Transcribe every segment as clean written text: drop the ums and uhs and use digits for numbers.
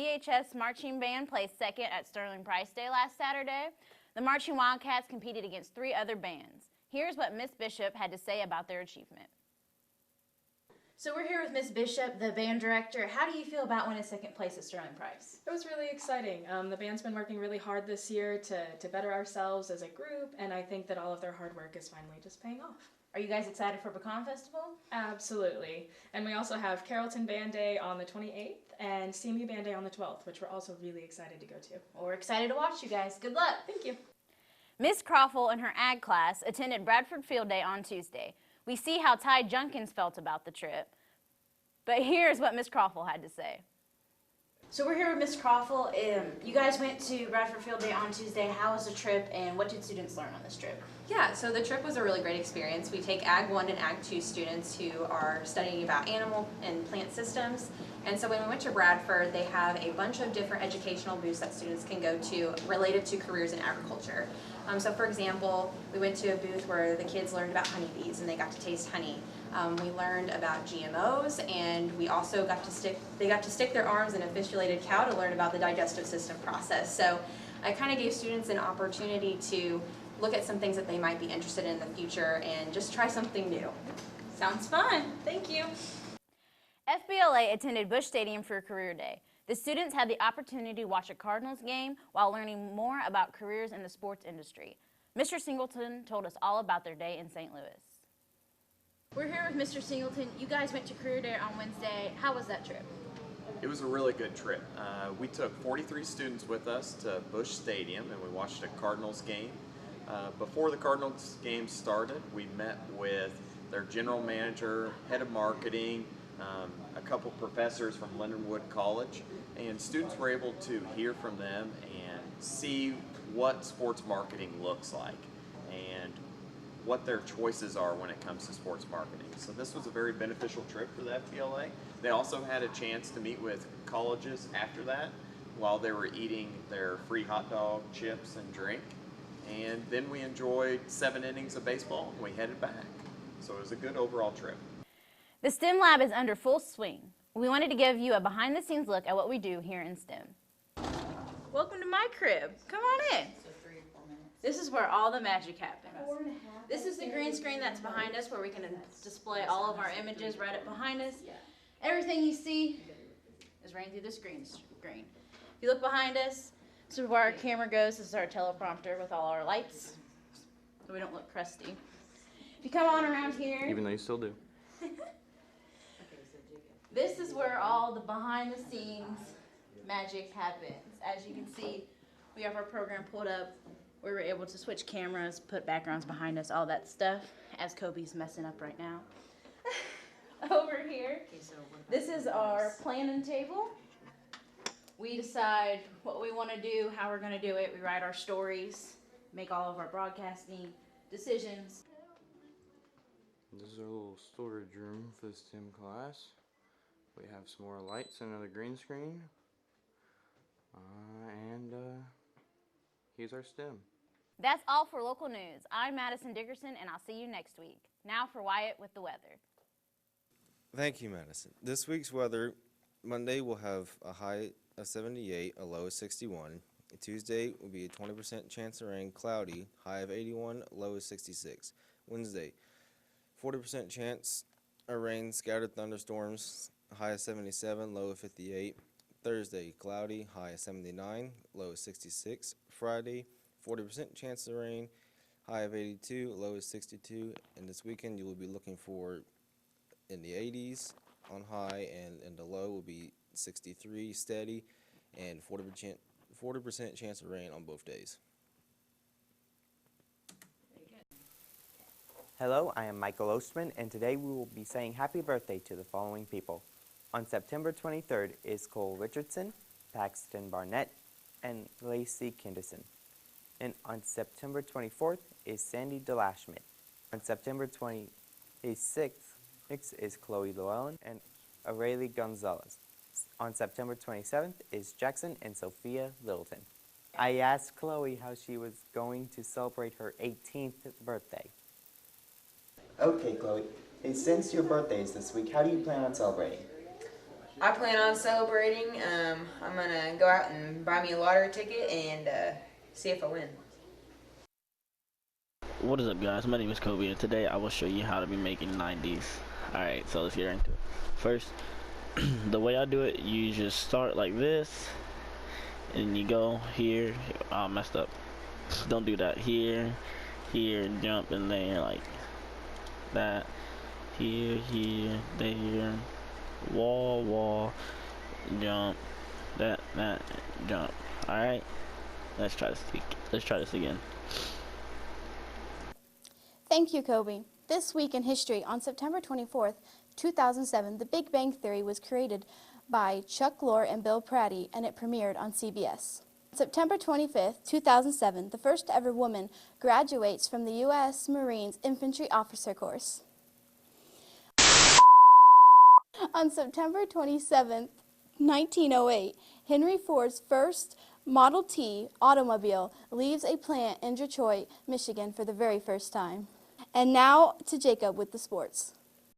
BHS marching band placed second at Sterling Price Day last Saturday. The marching Wildcats competed against 3 other bands. Here's what Miss Bishop had to say about their achievement. So we're here with Miss Bishop, the band director. How do you feel about winning second place at Sterling Price? It was really exciting. The band's been working really hard this year to better ourselves as a group, and I think that all of their hard work is finally just paying off. Are you guys excited for Pecan Festival? Absolutely. And we also have Carrollton Band Day on the 28th and CMU Band Day on the 12th, which we're also really excited to go to. Well, we're excited to watch you guys. Good luck. Thank you. Miss Crawford and her ag class attended Bradford Field Day on Tuesday. We see how Ty Junkins felt about the trip. But here's what Miss Crawford had to say. So we're here with Miss Crawford. You guys went to Bradford Field Day on Tuesday. How was the trip, and what did students learn on this trip? Yeah, so the trip was a really great experience. We take Ag 1 and Ag 2 students who are studying about animal and plant systems. And so when we went to Bradford, they have a bunch of different educational booths that students can go to related to careers in agriculture. So for example, we went to a booth where the kids learned about honeybees and they got to taste honey. We learned about GMOs, and we also got to stick their arms in a fistulated cow to learn about the digestive system process. So I kind of gave students an opportunity to look at some things that they might be interested in the future and just try something new. Sounds fun. Thank you. FBLA attended Busch Stadium for Career Day. The students had the opportunity to watch a Cardinals game while learning more about careers in the sports industry. Mr. Singleton told us all about their day in St. Louis. We're here with Mr. Singleton. You guys went to Career Day on Wednesday. How was that trip? It was a really good trip. We took 43 students with us to Busch Stadium and we watched a Cardinals game. Before the Cardinals game started, we met with their general manager, head of marketing, a couple professors from Lindenwood College, and students were able to hear from them and see what sports marketing looks like and what their choices are when it comes to sports marketing. So this was a very beneficial trip for the FBLA. They also had a chance to meet with colleges after that while they were eating their free hot dog, chips, and drink. And then we enjoyed 7 innings of baseball and we headed back. So it was a good overall trip. The STEM lab is under full swing. We wanted to give you a behind-the-scenes look at what we do here in STEM. Welcome to my crib. Come on in. This is where all the magic happens. This is the green screen that's behind us where we can display all of our images right up behind us. Everything you see is running through this green screen. If you look behind us, this is where our camera goes. This is our teleprompter with all our lights, so we don't look crusty. If you come on around here, even though you still do. This is where all the behind-the-scenes magic happens. As you can see, we have our program pulled up. We were able to switch cameras, put backgrounds behind us, all that stuff, as Kobe's messing up right now. Over here, this is our planning table. We decide what we want to do, how we're going to do it. We write our stories, make all of our broadcasting decisions. This is our little storage room for the STEM class. We have some more lights and another green screen. Here's our STEM. That's all for local news. I'm Madison Dickerson, and I'll see you next week. Now for Wyatt with the weather. Thank you, Madison. This week's weather, Monday will have a high of 78, a low of 61. Tuesday will be a 20% chance of rain, cloudy, high of 81, low of 66. Wednesday, 40% chance of rain, scattered thunderstorms, high of 77, low of 58. Thursday, cloudy, high of 79, low of 66. Friday, 40% chance of rain, high of 82, low of 62. And this weekend you will be looking for in the 80s on high, and the low will be 63 steady, and 40% chance of rain on both days. Hello, I am Michael Ostman, and today we will be saying happy birthday to the following people. On September 23rd is Cole Richardson, Paxton Barnett, and Lacey Kinderson. And on September 24th is Sandy DeLashmit. On September 26th is Chloe Llewellyn and Aurelie Gonzalez. On September 27th is Jackson and Sophia Littleton. I asked Chloe how she was going to celebrate her 18th birthday. Okay, Chloe. Hey, since your birthday is this week, how do you plan on celebrating? I plan on celebrating. I'm gonna go out and buy me a lottery ticket and see if I win. What is up, guys? My name is Kobe, and today I will show you how to be making 90s. Alright, so let's get into it. First, the way I do it, you just start like this, and you go here. Oh, I messed up. Don't do that. Here, jump in there like that. Here, there. Wall, jump. That, jump. Alright? Let's try this again. Thank you, Kobe. This week in history, on September 24th, 2007, The Big Bang Theory was created by Chuck Lorre and Bill Prady, and it premiered on CBS. September 25th, 2007, the first ever woman graduates from the U.S. Marines Infantry Officer Course. On September 27th, 1908, Henry Ford's first Model T automobile leaves a plant in Detroit, Michigan for the very first time. And now to Jacob with the sports.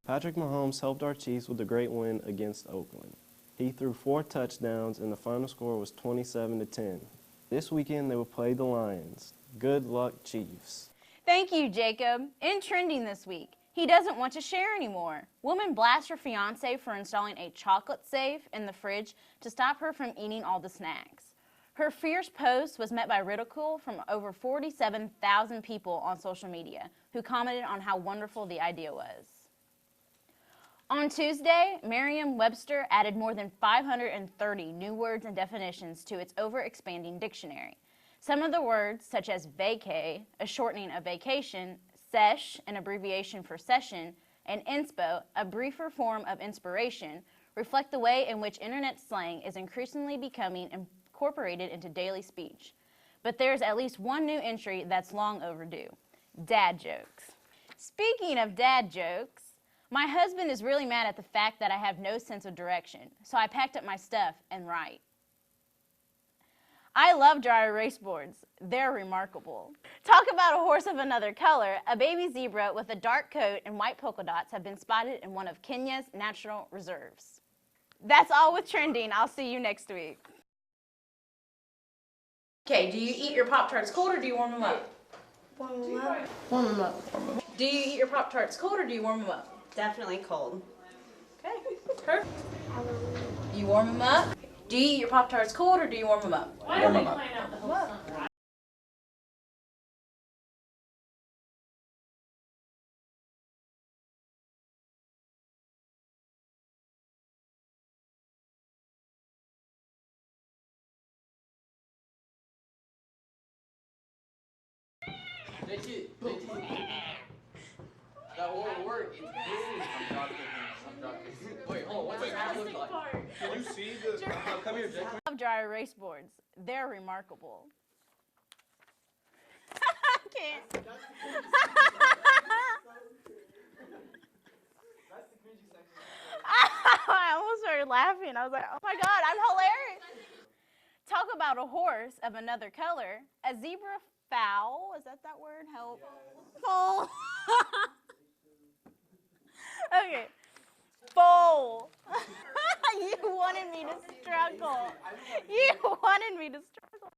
Patrick Mahomes helped our Chiefs with a great win against Oakland. He threw 4 touchdowns and the final score was 27-10. This weekend they will play the Lions. Good luck, Chiefs. Thank you, Jacob. In trending this week, he doesn't want to share anymore. Woman blasts her fiance for installing a chocolate safe in the fridge to stop her from eating all the snacks. Her fierce post was met by ridicule from over 47,000 people on social media who commented on how wonderful the idea was. On Tuesday, Merriam-Webster added more than 530 new words and definitions to its ever-expanding dictionary. Some of the words, such as vacay, a shortening of vacation, sesh, an abbreviation for session, and inspo, a briefer form of inspiration, reflect the way in which internet slang is increasingly becoming incorporated into daily speech. But there's at least one new entry that's long overdue: dad jokes. Speaking of dad jokes, my husband is really mad at the fact that I have no sense of direction, so I packed up my stuff and write. I love dry erase boards. They're remarkable. Talk about a horse of another color. A baby zebra with a dark coat and white polka dots have been spotted in one of Kenya's natural reserves. That's all with trending. I'll see you next week. Okay, do you eat your Pop-Tarts cold or do you warm them up? Warm them up. Warm them up. Do you eat your Pop-Tarts cold or do you warm them up? Definitely cold. Okay, perfect. You warm them up? Do you eat your Pop-Tarts cold or do you warm them up? Warm them up. That won't work. It's green. I'm dropping. Wait, hold on. What's that look like? Can you see the... Come here, Jake. I love dry erase boards. They're remarkable. I can't. I almost started laughing. I was like, oh my God, I'm hilarious. Talk about a horse of another color. A zebra fowl. Is that word? Help. Foal. Okay. Foal. You wanted me to struggle. You wanted me to struggle.